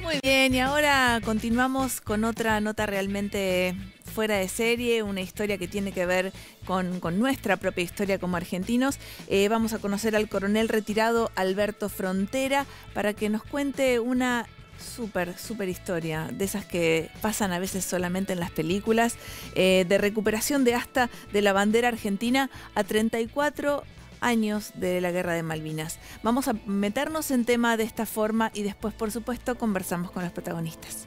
Muy bien, y ahora continuamos con otra nota realmente fuera de serie, una historia que tiene que ver con nuestra propia historia como argentinos. Vamos a conocer al coronel retirado Alberto Frontera para que nos cuente una súper historia, de esas que pasan a veces solamente en las películas, de recuperación de asta de la bandera argentina a 34 años de la Guerra de Malvinas. Vamos a meternos en tema de esta forma y después, por supuesto, conversamos con los protagonistas.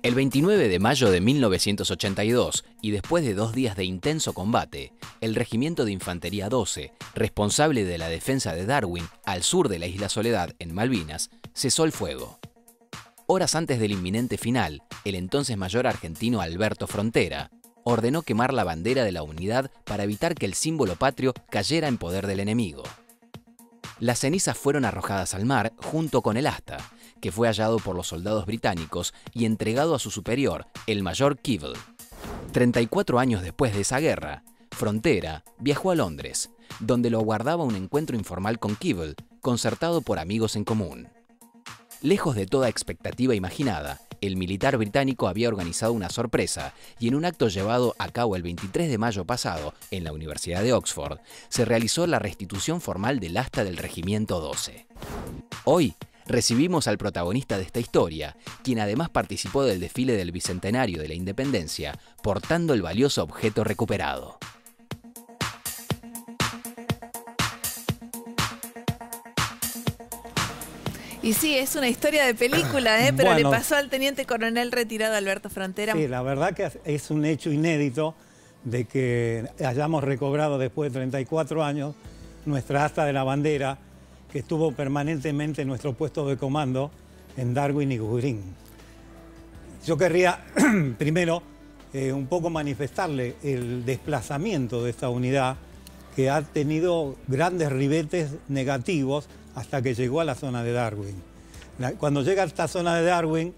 El 29 de mayo de 1982, y después de 2 días de intenso combate, el Regimiento de Infantería 12, responsable de la defensa de Darwin, al sur de la isla Soledad, en Malvinas, cesó el fuego. Horas antes del inminente final, el entonces mayor argentino Alberto Frontera ordenó quemar la bandera de la unidad para evitar que el símbolo patrio cayera en poder del enemigo. Las cenizas fueron arrojadas al mar junto con el asta, que fue hallado por los soldados británicos y entregado a su superior, el mayor Keevil. 34 años después de esa guerra, Frontera viajó a Londres, donde lo aguardaba un encuentro informal con Keevil, concertado por amigos en común. Lejos de toda expectativa imaginada, el militar británico había organizado una sorpresa y en un acto llevado a cabo el 23 de mayo pasado en la Universidad de Oxford, se realizó la restitución formal del asta del Regimiento 12. Hoy recibimos al protagonista de esta historia, quien además participó del desfile del Bicentenario de la Independencia, portando el valioso objeto recuperado. Y sí, es una historia de película, pero bueno, le pasó al teniente coronel retirado Alberto Frontera. Sí, la verdad que es un hecho inédito de que hayamos recobrado después de 34 años nuestra asta de la bandera, que estuvo permanentemente en nuestro puesto de comando en Darwin y Gurin. Yo querría primero un poco manifestarle el desplazamiento de esta unidad, que ha tenido grandes ribetes negativos hasta que llegó a la zona de Darwin. Cuando llega a esta zona de Darwin,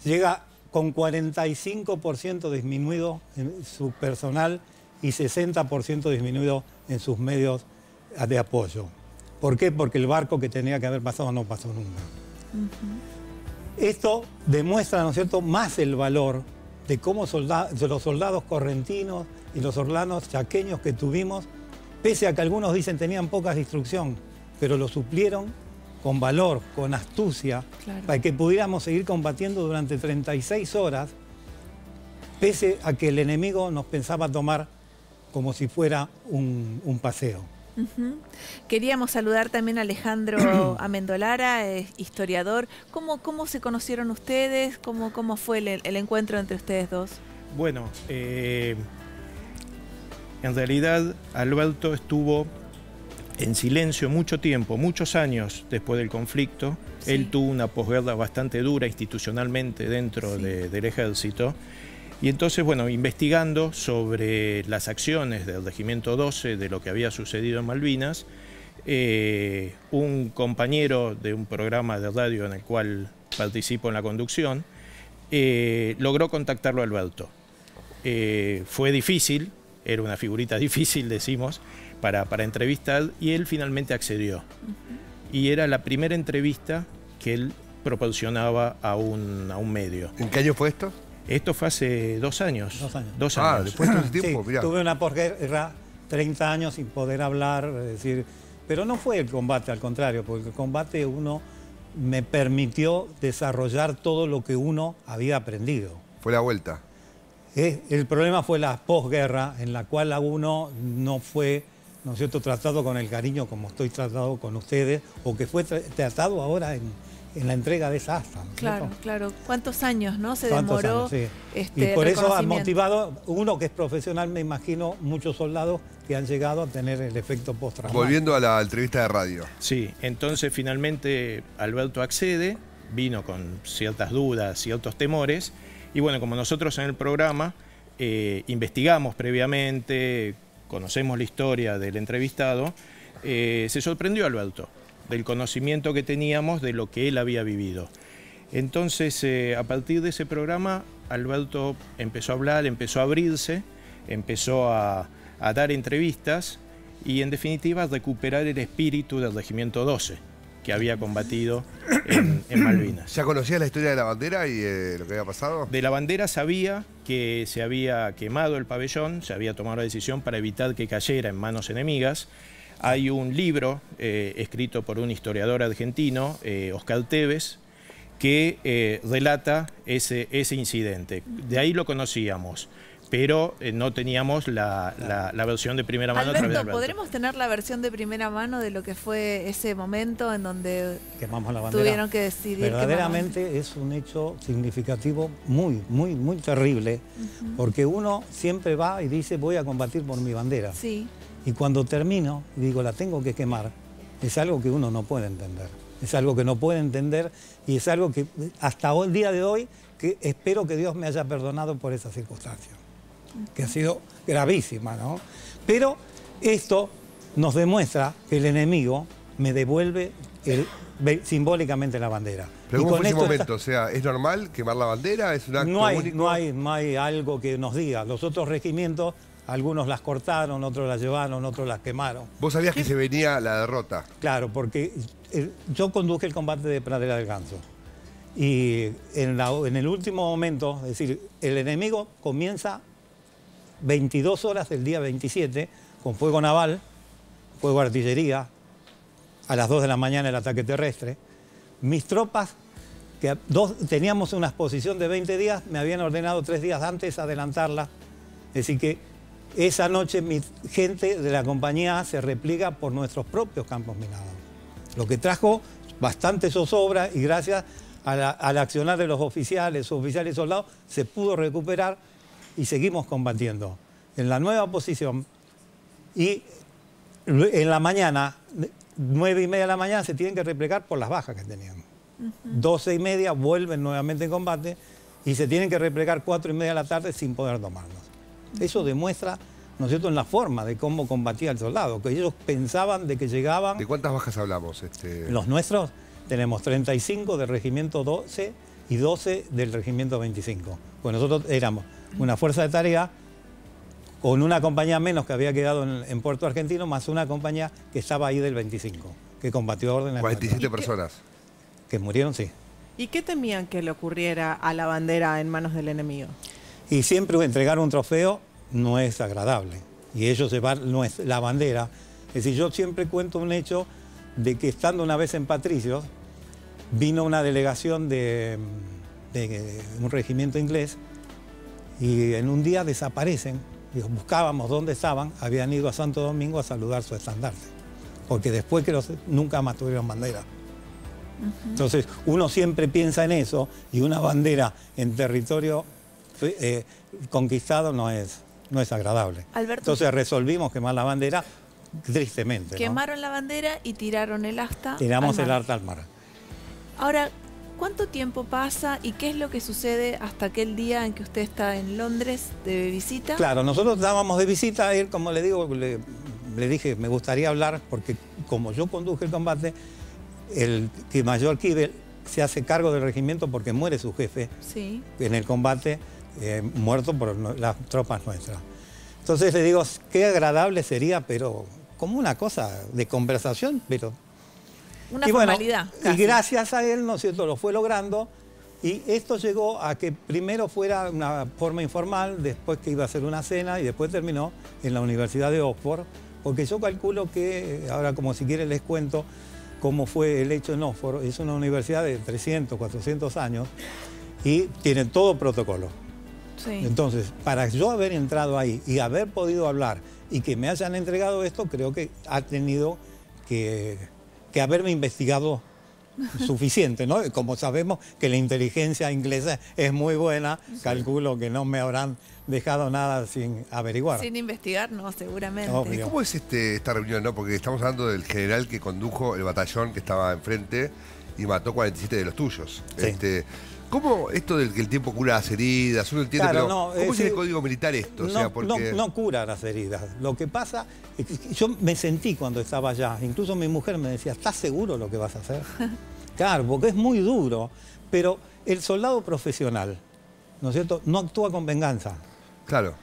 llega con 45% disminuido en su personal y 60% disminuido en sus medios de apoyo. ¿Por qué? Porque el barco que tenía que haber pasado no pasó nunca. Esto demuestra, ¿no es cierto?, más el valor de cómo de los soldados correntinos y los soldados chaqueños que tuvimos, pese a que algunos dicen tenían poca instrucción, pero lo suplieron con valor, con astucia, claro, para que pudiéramos seguir combatiendo durante 36 horas, pese a que el enemigo nos pensaba tomar como si fuera un paseo. Queríamos saludar también a Alejandro Amendolara, historiador. ¿Cómo se conocieron ustedes? ¿Cómo fue el encuentro entre ustedes dos? Bueno, en realidad Alberto estuvo en silencio mucho tiempo, muchos años después del conflicto. Sí. Él tuvo una posguerra bastante dura institucionalmente dentro del ejército. Y entonces, bueno, investigando sobre las acciones del Regimiento 12, de lo que había sucedido en Malvinas, un compañero de un programa de radio en el cual participo en la conducción, logró contactarlo a Alberto. Fue difícil, era una figurita difícil, decimos, para entrevistar, y él finalmente accedió. Y era la primera entrevista que él proporcionaba a un medio. ¿En qué año fue esto? Esto fue hace 2 años. 2 años. 2 años. Ah, después de ese tiempo, sí, mirá. tuve una posguerra, 30 años sin poder hablar, es decir, pero no fue el combate, al contrario, porque el combate me permitió desarrollar todo lo que uno había aprendido. Fue la vuelta. El problema fue la posguerra, en la cual uno no fue, ¿no es cierto?, tratado con el cariño como estoy tratado con ustedes, o que fue tratado ahora en la entrega de esa asta, ¿no? Claro, claro. ¿Cuántos años, no? Se ¿Cuántos demoró años? Sí. Y por eso ha motivado, uno que es profesional, me imagino, muchos soldados que han llegado a tener el efecto postraumático. Volviendo a la entrevista de radio. Sí, entonces finalmente Alberto accede, vino con ciertas dudas, ciertos temores, y bueno, como nosotros en el programa investigamos previamente, conocemos la historia del entrevistado, se sorprendió Alberto del conocimiento que teníamos de lo que él había vivido. Entonces, a partir de ese programa, Alberto empezó a hablar, empezó a abrirse, empezó a dar entrevistas y en definitiva recuperar el espíritu del Regimiento 12 que había combatido en Malvinas. ¿Ya conocías la historia de la bandera y lo que había pasado? De la bandera sabía que se había quemado el pabellón, se había tomado la decisión para evitar que cayera en manos enemigas. Hay un libro escrito por un historiador argentino, Oscar Tevez, que relata ese incidente. De ahí lo conocíamos, pero no teníamos la versión de primera mano. Alberto, ¿podremos tener la versión de primera mano de lo que fue ese momento en donde quemamos la bandera? Tuvieron que decidir? Verdaderamente es un hecho significativo muy, muy, muy terrible, porque uno siempre va y dice voy a combatir por mi bandera. Sí. Y cuando termino y digo la tengo que quemar, es algo que uno no puede entender. Es algo que no puede entender y es algo que hasta el día de hoy que espero que Dios me haya perdonado por esa circunstancia, que ha sido gravísima, ¿no? Pero esto nos demuestra que el enemigo me devuelve simbólicamente la bandera. Pero ¿cómo fue ese momento? O sea, ¿es normal quemar la bandera? ¿Es un acto único? No hay algo que nos diga. Los otros regimientos, algunos las cortaron, otros las llevaron, otros las quemaron. ¿Vos sabías que se venía la derrota? Claro, porque yo conduje el combate de Pradera del Ganso. Y en el último momento, es decir, el enemigo comienza 22 horas del día 27 con fuego naval, fuego de artillería, a las 2 de la mañana el ataque terrestre. Mis tropas, que teníamos una exposición de 20 días, me habían ordenado 3 días antes adelantarla. Es decir que esa noche mi gente de la compañía se repliega por nuestros propios campos minados. Lo que trajo bastante zozobra y gracias al accionar de los oficiales y soldados se pudo recuperar y seguimos combatiendo. En la nueva posición y en la mañana, 9:30 de la mañana, se tienen que replegar por las bajas que tenían. 12:30 vuelven nuevamente en combate y se tienen que replegar 4:30 de la tarde sin poder tomarnos. Eso demuestra, ¿no es cierto?, en la forma de cómo combatía el soldado, que ellos pensaban de que llegaban... ¿De cuántas bajas hablamos? Los nuestros tenemos 35 del Regimiento 12 y 12 del Regimiento 25. Pues nosotros éramos una fuerza de tarea con una compañía menos que había quedado en Puerto Argentino, más una compañía que estaba ahí del 25, que combatió órdenes... 47 personas. Que murieron, sí. ¿Y qué temían que le ocurriera a la bandera en manos del enemigo? Y siempre entregar un trofeo no es agradable. Y ellos llevar la bandera. Es decir, yo siempre cuento un hecho de que estando una vez en Patricios, vino una delegación de un regimiento inglés y en un día desaparecen. Buscábamos dónde estaban, habían ido a Santo Domingo a saludar su estandarte. Porque después que nunca más tuvieron bandera. Entonces, uno siempre piensa en eso y una bandera en territorio conquistado no es agradable. Alberto, entonces resolvimos quemar la bandera tristemente. Quemaron la bandera y tiraron el asta. Tiramos el asta al mar. Ahora, ¿cuánto tiempo pasa y qué es lo que sucede hasta aquel día en que usted está en Londres de visita? Claro, nosotros estábamos de visita a él, como le digo, le dije, me gustaría hablar, porque como yo conduje el combate, el mayor Kibel se hace cargo del regimiento porque muere su jefe en el combate, muerto por las tropas nuestras. Entonces le digo, qué agradable sería, pero como una cosa de conversación, pero... Una formalidad. Y gracias a él, ¿no es cierto?, lo fue logrando. Y esto llegó a que primero fuera una forma informal, después que iba a ser una cena y después terminó en la Universidad de Oxford, porque yo calculo que, ahora como si quieren les cuento cómo fue el hecho en Oxford, es una universidad de 300, 400 años y tiene todo protocolo. Sí. Entonces, para yo haber entrado ahí y haber podido hablar y que me hayan entregado esto, creo que ha tenido que haberme investigado suficiente, ¿no? Como sabemos que la inteligencia inglesa es muy buena, calculo que no me habrán dejado nada sin averiguar. Sin investigar, no, seguramente. ¿Y cómo es esta reunión, no? Porque estamos hablando del general que condujo el batallón que estaba enfrente y mató 47 de los tuyos. Sí. ¿Cómo esto del que el tiempo cura las heridas? Uno entiende, claro, pero no, ¿cómo es el código militar esto? No, o sea, porque... no cura las heridas. Lo que pasa es que yo me sentí cuando estaba allá. Incluso mi mujer me decía, ¿estás seguro lo que vas a hacer? Claro, porque es muy duro. Pero el soldado profesional, ¿no es cierto?, no actúa con venganza. Claro.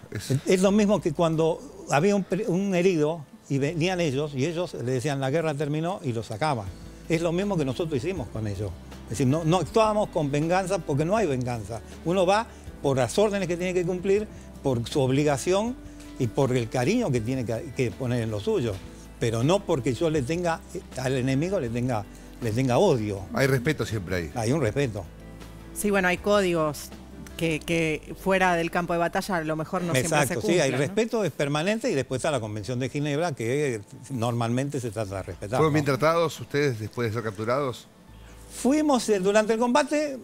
Es lo mismo que cuando había un herido y venían ellos, y ellos le decían la guerra terminó y lo sacaban. Es lo mismo que nosotros hicimos con ellos. Es decir, no actuábamos con venganza porque no hay venganza. Uno va por las órdenes que tiene que cumplir, por su obligación y por el cariño que tiene que poner en lo suyo. Pero no porque yo le tenga, al enemigo le tenga odio. Hay respeto siempre ahí. Hay un respeto. Sí, bueno, hay códigos que fuera del campo de batalla a lo mejor no siempre se Exacto, cumplen, sí, el ¿no? respeto es permanente y después está la Convención de Ginebra que normalmente se trata de respetar. ¿Fueron bien ¿no? tratados ustedes después de ser capturados? Fuimos durante el combate,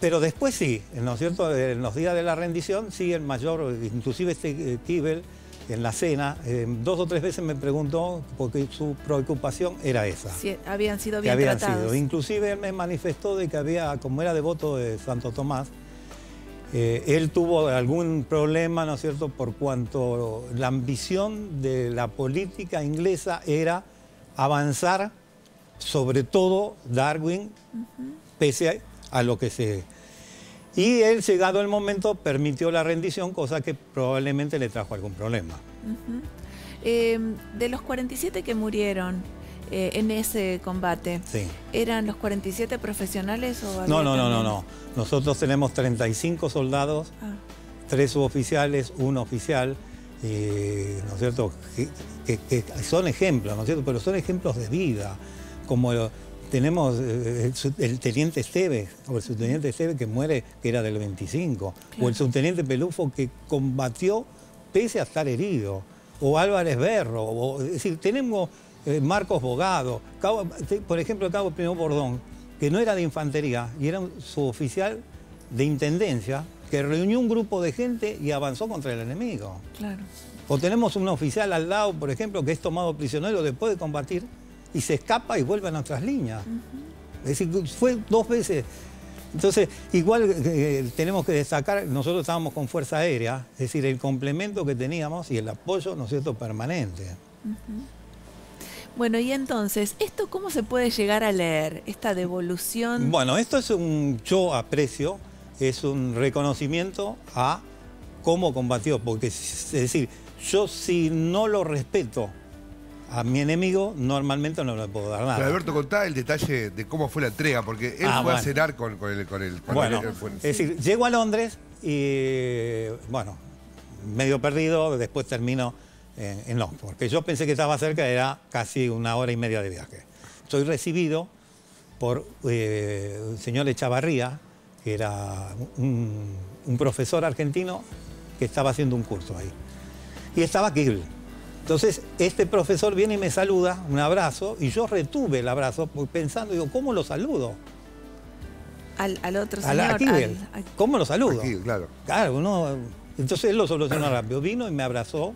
pero después sí, ¿no es cierto? En los días de la rendición, sí, el mayor, inclusive Kibel, en la cena, 2 o 3 veces me preguntó, porque su preocupación era esa. Sí, habían sido Que bien habían tratados. sido. Inclusive él me manifestó de que había, como era devoto de Santo Tomás, él tuvo algún problema, ¿no es cierto?, por cuanto la ambición de la política inglesa era avanzar, sobre todo Darwin, pese a lo que se... Y él, llegado el momento, permitió la rendición, cosa que probablemente le trajo algún problema. De los 47 que murieron en ese combate, Sí. ¿eran los 47 profesionales o había No. también? Nosotros tenemos 35 soldados, Ah, 3 suboficiales, 1 oficial, ¿no es cierto? Que son ejemplos, ¿no es cierto? Pero son ejemplos de vida, como tenemos el teniente Esteves, o el subteniente Esteves que muere, que era del 25, Claro. o el subteniente Pelufo que combatió pese a estar herido, o Álvarez Berro, es decir, tenemos Marcos Bogado, por ejemplo, el cabo Primo Bordón, que no era de infantería y era un suboficial de intendencia, que reunió un grupo de gente y avanzó contra el enemigo. claro. O tenemos un oficial al lado, por ejemplo, que es tomado prisionero después de combatir y se escapa y vuelve a nuestras líneas. Es decir, fue 2 veces. Entonces, igual tenemos que destacar, nosotros estábamos con Fuerza Aérea, es decir, el complemento que teníamos y el apoyo, ¿no es cierto?, permanente. Bueno, y entonces, ¿esto cómo se puede llegar a leer? Esta devolución. Bueno, esto es yo aprecio, es un reconocimiento a cómo combatió, porque es decir, yo si no lo respeto a mi enemigo, normalmente no le puedo dar nada. Pero Alberto, contá el detalle de cómo fue la entrega, porque él fue a cenar con el... Bueno, es decir, llego a Londres y, bueno, medio perdido, después termino en Londres, porque yo pensé que estaba cerca, era casi 1 hora y media de viaje. Soy recibido por el señor Echavarría, que era un profesor argentino que estaba haciendo un curso ahí. Y estaba Kibel. Entonces, este profesor viene y me saluda, un abrazo, y yo retuve el abrazo pensando, digo, ¿cómo lo saludo? Al otro A señor. Kibel. ¿Cómo lo saludo? Aquí, claro. Claro, entonces él lo solucionó rápido. Vino y me abrazó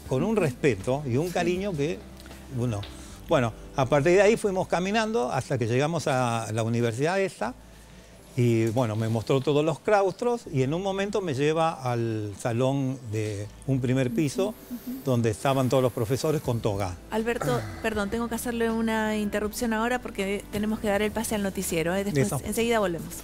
con un respeto y un cariño que uno... Bueno, a partir de ahí fuimos caminando hasta que llegamos a la universidad esta. Y bueno, me mostró todos los claustros y en un momento me lleva al salón de un primer piso donde estaban todos los profesores con toga. Alberto, perdón, tengo que hacerle una interrupción ahora porque tenemos que dar el pase al noticiero. Después, Listo. enseguida volvemos.